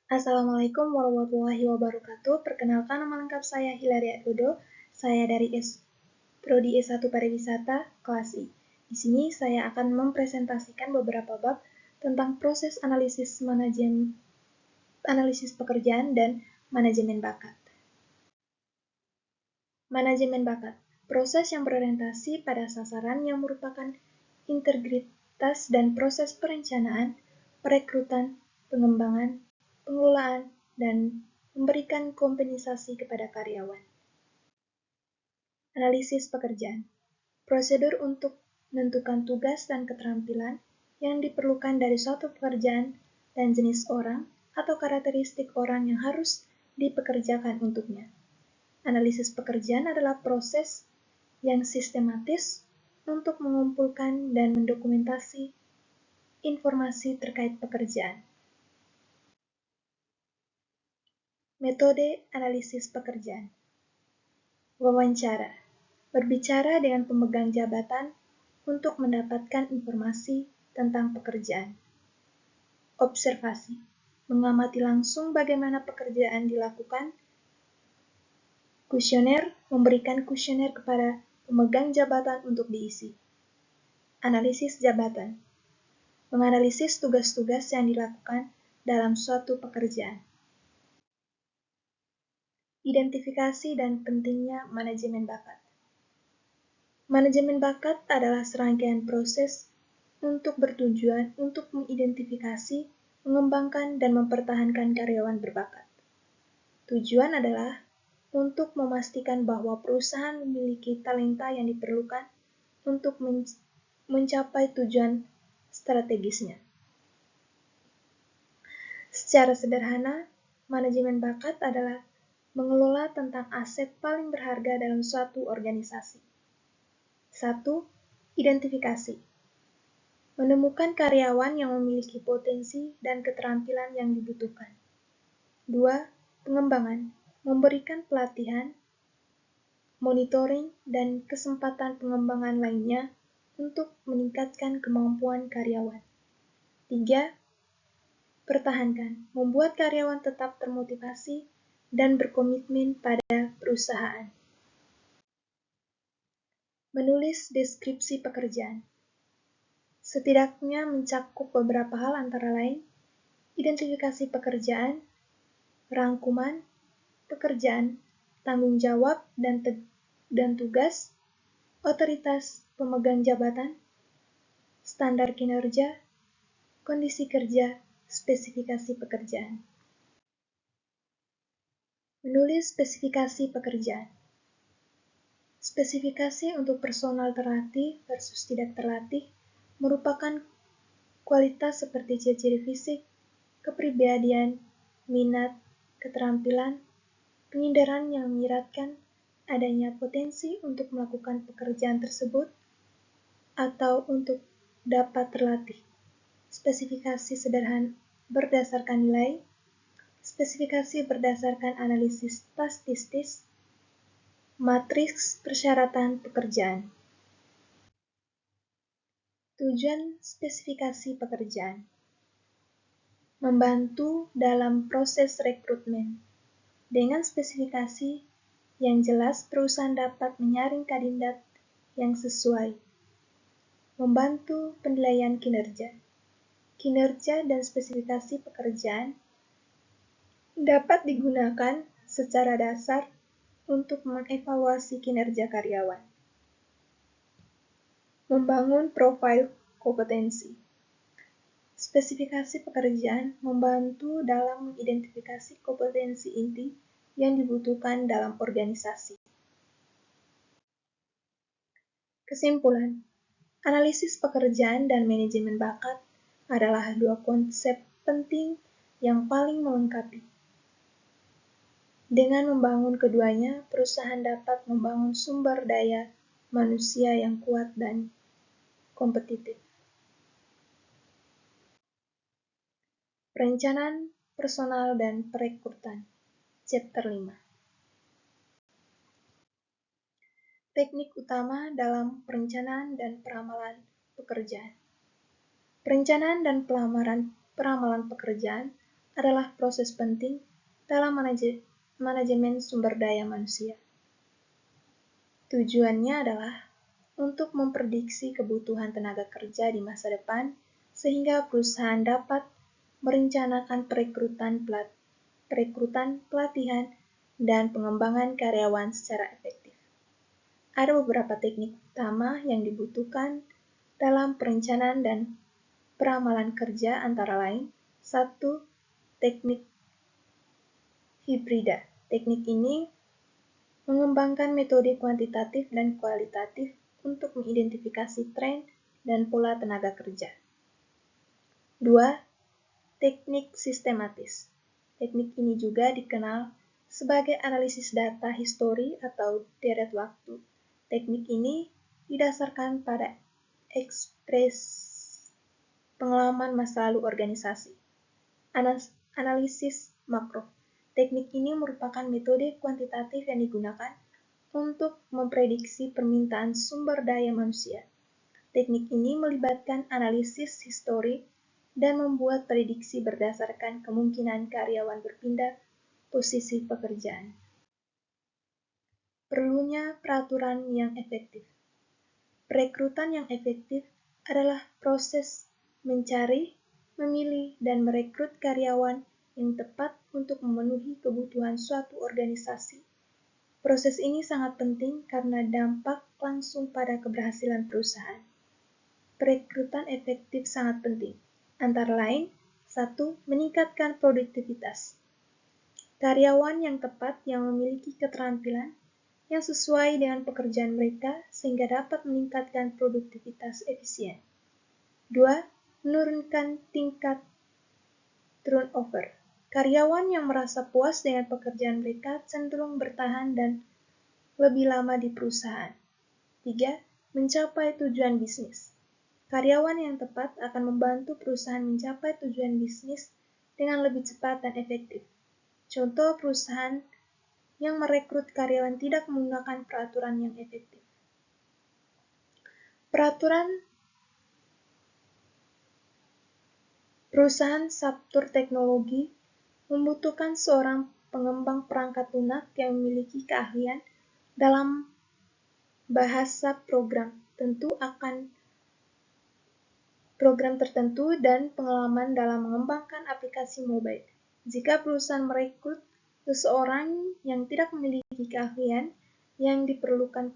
Assalamualaikum warahmatullahi wabarakatuh. Perkenalkan, nama lengkap saya Hilaria Dodo. Saya dari Prodi S1 Pariwisata, kelas I. Di sini saya akan mempresentasikan beberapa bab tentang proses analisis pekerjaan dan manajemen bakat. Manajemen bakat, proses yang berorientasi pada sasaran yang merupakan integritas dan proses perencanaan, perekrutan, pengembangan, pengelolaan, dan memberikan kompensasi kepada karyawan. Analisis pekerjaan, prosedur untuk menentukan tugas dan keterampilan yang diperlukan dari suatu pekerjaan dan jenis orang atau karakteristik orang yang harus dipekerjakan untuknya. Analisis pekerjaan adalah proses yang sistematis untuk mengumpulkan dan mendokumentasi informasi terkait pekerjaan. Metode analisis pekerjaan. Wawancara. Berbicara dengan pemegang jabatan untuk mendapatkan informasi tentang pekerjaan. Observasi. Mengamati langsung bagaimana pekerjaan dilakukan. Kuesioner. Memberikan kuesioner kepada pemegang jabatan untuk diisi. Analisis jabatan. Menganalisis tugas-tugas yang dilakukan dalam suatu pekerjaan. Identifikasi dan pentingnya manajemen bakat. Manajemen bakat adalah serangkaian proses untuk bertujuan untuk mengidentifikasi, mengembangkan, dan mempertahankan karyawan berbakat. Tujuan adalah untuk memastikan bahwa perusahaan memiliki talenta yang diperlukan untuk mencapai tujuan strategisnya. Secara sederhana, manajemen bakat adalah mengelola tentang aset paling berharga dalam suatu organisasi. 1. Identifikasi. Menemukan karyawan yang memiliki potensi dan keterampilan yang dibutuhkan. 2. Pengembangan. Memberikan pelatihan, monitoring, dan kesempatan pengembangan lainnya untuk meningkatkan kemampuan karyawan. 3. Pertahankan. Membuat karyawan tetap termotivasi dan berkomitmen pada perusahaan. Menulis deskripsi pekerjaan. Setidaknya mencakup beberapa hal antara lain, identifikasi pekerjaan, rangkuman, pekerjaan, tanggung jawab dan tugas, otoritas pemegang jabatan, standar kinerja, kondisi kerja, spesifikasi pekerjaan. Menulis spesifikasi pekerjaan. Spesifikasi untuk personal terlatih versus tidak terlatih merupakan kualitas seperti ciri-ciri fisik, kepribadian, minat, keterampilan, pengindaran yang menyiratkan adanya potensi untuk melakukan pekerjaan tersebut atau untuk dapat terlatih. Spesifikasi sederhana berdasarkan nilai, spesifikasi berdasarkan analisis statistis, matriks persyaratan pekerjaan. Tujuan spesifikasi pekerjaan. Membantu dalam proses rekrutmen. Dengan spesifikasi yang jelas, perusahaan dapat menyaring kandidat yang sesuai. Membantu penilaian kinerja. Kinerja dan spesifikasi pekerjaan dapat digunakan secara dasar untuk mengevaluasi kinerja karyawan. Membangun profil kompetensi. Spesifikasi pekerjaan membantu dalam mengidentifikasi kompetensi inti yang dibutuhkan dalam organisasi. Kesimpulan, analisis pekerjaan dan manajemen bakat adalah dua konsep penting yang paling melengkapi. Dengan membangun keduanya, perusahaan dapat membangun sumber daya manusia yang kuat dan kompetitif. Perencanaan personal dan perekrutan, Chapter 5. Teknik utama dalam perencanaan dan peramalan pekerjaan. Perencanaan dan peramalan pekerjaan adalah proses penting dalam manajemen sumber daya manusia. Tujuannya adalah untuk memprediksi kebutuhan tenaga kerja di masa depan, sehingga perusahaan dapat merencanakan perekrutan, pelatihan, dan pengembangan karyawan secara efektif. Ada beberapa teknik utama yang dibutuhkan dalam perencanaan dan peramalan kerja, antara lain: 1. Teknik hibrida. Teknik ini mengembangkan metode kuantitatif dan kualitatif untuk mengidentifikasi tren dan pola tenaga kerja. 2. Teknik sistematis. Teknik ini juga dikenal sebagai analisis data histori atau deret waktu. Teknik ini didasarkan pada pengalaman masa lalu organisasi. Analisis makro. Teknik ini merupakan metode kuantitatif yang digunakan untuk memprediksi permintaan sumber daya manusia. Teknik ini melibatkan analisis histori dan membuat prediksi berdasarkan kemungkinan karyawan berpindah posisi pekerjaan. Perlunya peraturan yang efektif. Perekrutan yang efektif adalah proses mencari, memilih, dan merekrut karyawan yang tepat untuk memenuhi kebutuhan suatu organisasi. Proses ini sangat penting karena dampak langsung pada keberhasilan perusahaan. Perekrutan efektif sangat penting, antara lain: 1. Meningkatkan produktivitas. Karyawan yang tepat yang memiliki keterampilan yang sesuai dengan pekerjaan mereka sehingga dapat meningkatkan produktivitas efisien. 2. Menurunkan tingkat turnover. Karyawan yang merasa puas dengan pekerjaan mereka cenderung bertahan dan lebih lama di perusahaan. 3. Mencapai tujuan bisnis. Karyawan yang tepat akan membantu perusahaan mencapai tujuan bisnis dengan lebih cepat dan efektif. Contoh perusahaan yang merekrut karyawan tidak menggunakan peraturan yang efektif. Perusahaan subtur teknologi membutuhkan seorang pengembang perangkat lunak yang memiliki keahlian dalam bahasa program tertentu dan pengalaman dalam mengembangkan aplikasi mobile. Jika perusahaan merekrut seseorang yang tidak memiliki keahlian yang diperlukan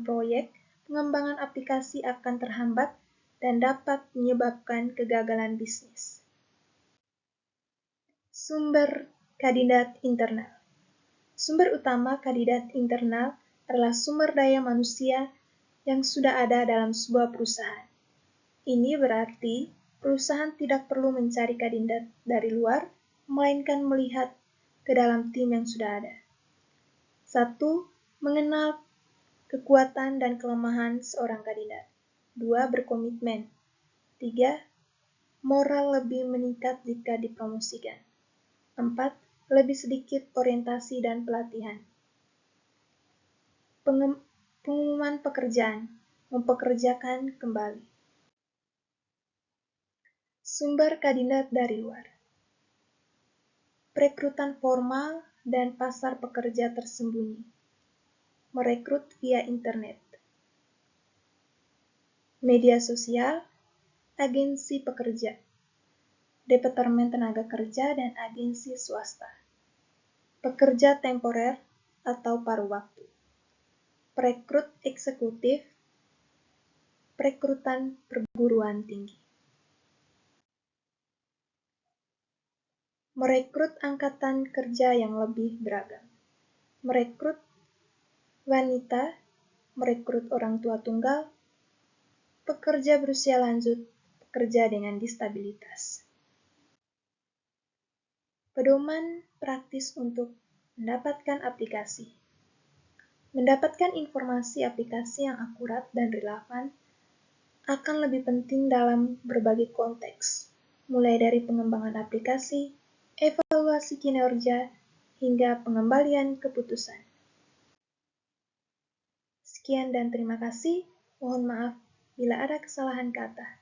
proyek pengembangan aplikasi akan terhambat dan dapat menyebabkan kegagalan bisnis. Sumber kandidat internal. Sumber utama kandidat internal adalah sumber daya manusia yang sudah ada dalam sebuah perusahaan. Ini berarti perusahaan tidak perlu mencari kandidat dari luar, melainkan melihat ke dalam tim yang sudah ada. 1. Mengenal kekuatan dan kelemahan seorang kandidat. 2. Berkomitmen. 3. Moral lebih meningkat jika dipromosikan. 4. Lebih sedikit orientasi dan pelatihan. Pengumuman pekerjaan. Mempekerjakan kembali. Sumber kandidat dari luar. Perekrutan formal dan pasar pekerja tersembunyi. Merekrut via internet. Media sosial, agensi pekerja, Departemen Tenaga Kerja, dan agensi swasta. Pekerja temporer atau paruh waktu. Perekrut eksekutif, perekrutan perguruan tinggi. Merekrut angkatan kerja yang lebih beragam. Merekrut wanita, merekrut orang tua tunggal, pekerja berusia lanjut, pekerja dengan disabilitas. Pedoman praktis untuk mendapatkan aplikasi. Mendapatkan informasi aplikasi yang akurat dan relevan akan lebih penting dalam berbagai konteks, mulai dari pengembangan aplikasi, evaluasi kinerja, hingga pengembalian keputusan. Sekian dan terima kasih. Mohon maaf bila ada kesalahan kata.